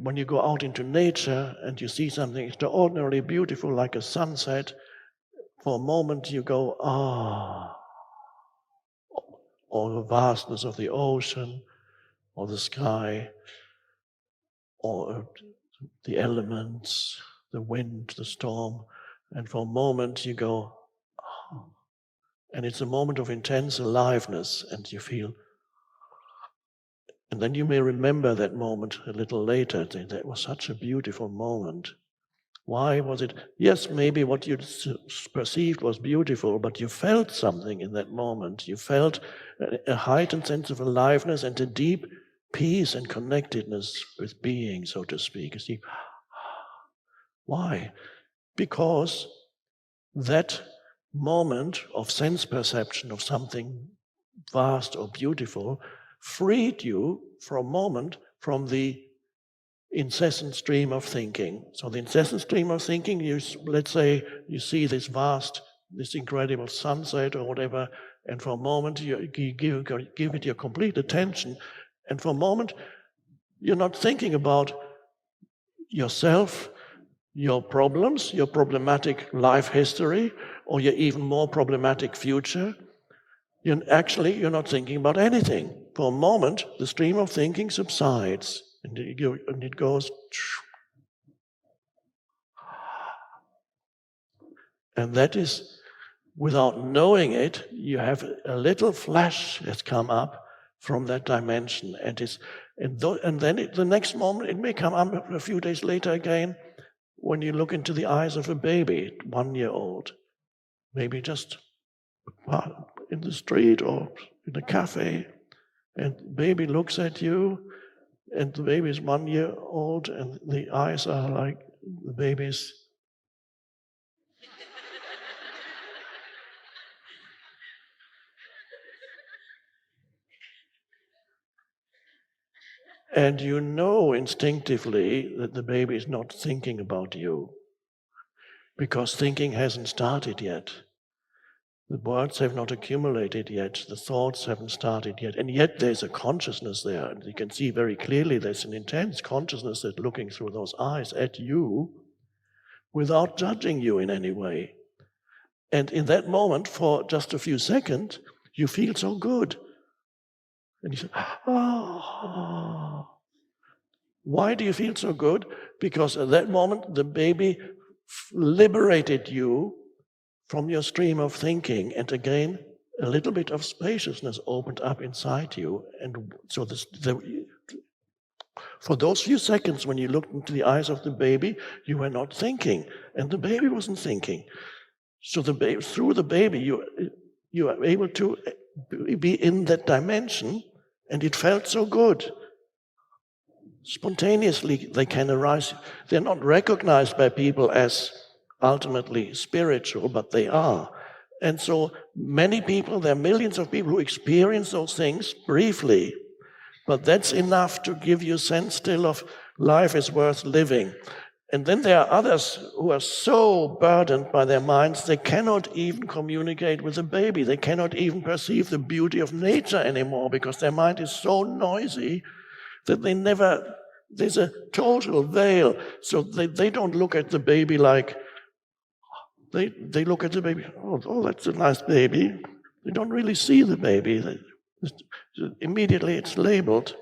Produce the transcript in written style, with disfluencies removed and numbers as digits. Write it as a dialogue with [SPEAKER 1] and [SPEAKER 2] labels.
[SPEAKER 1] when you go out into nature and you see something extraordinarily beautiful like a sunset, for a moment you go, ah, or the vastness of the ocean, or the sky, or the elements, the wind, the storm, and for a moment you go, ah, and it's a moment of intense aliveness, and you feel, and then you may remember that moment a little later, that was such a beautiful moment. Why was it? Yes, maybe what you perceived was beautiful, but you felt something in that moment. You felt a heightened sense of aliveness and a deep peace and connectedness with being, so to speak. You see, why? Because that moment of sense perception of something vast or beautiful freed you for a moment from the incessant stream of thinking. So the incessant stream of thinking, let's say you see this incredible sunset or whatever, and for a moment you give it your complete attention, and for a moment you're not thinking about yourself, your problems, your problematic life history, or your even more problematic future. You're not thinking about anything. For a moment, the stream of thinking subsides, and it goes. And that is, without knowing it, you have a little flash has come up from that dimension, and then the next moment it may come up a few days later again, when you look into the eyes of a baby, 1 year old, maybe just in the street or in a cafe, and the baby looks at you, and the baby is 1 year old, and the eyes are like the baby's. And you know instinctively that the baby is not thinking about you, because thinking hasn't started yet. The words have not accumulated yet, the thoughts haven't started yet, and yet there's a consciousness there, and you can see very clearly there's an intense consciousness that's looking through those eyes at you without judging you in any way. And in that moment, for just a few seconds, you feel so good. And you say, oh. Why do you feel so good? Because at that moment, the baby liberated you from your stream of thinking, and again, a little bit of spaciousness opened up inside you. And so for those few seconds when you looked into the eyes of the baby, you were not thinking, and the baby wasn't thinking. So through the baby, you are able to be in that dimension, and it felt so good. Spontaneously, they can arise. They're not recognized by people as ultimately spiritual, but they are. And so many people, there are millions of people who experience those things briefly, but that's enough to give you a sense still of life is worth living. And then there are others who are so burdened by their minds, they cannot even communicate with a baby. They cannot even perceive the beauty of nature anymore, because their mind is so noisy that there's a total veil. So they don't look at the baby like, they look at the baby, oh, that's a nice baby. They don't really see the baby. Immediately it's labeled.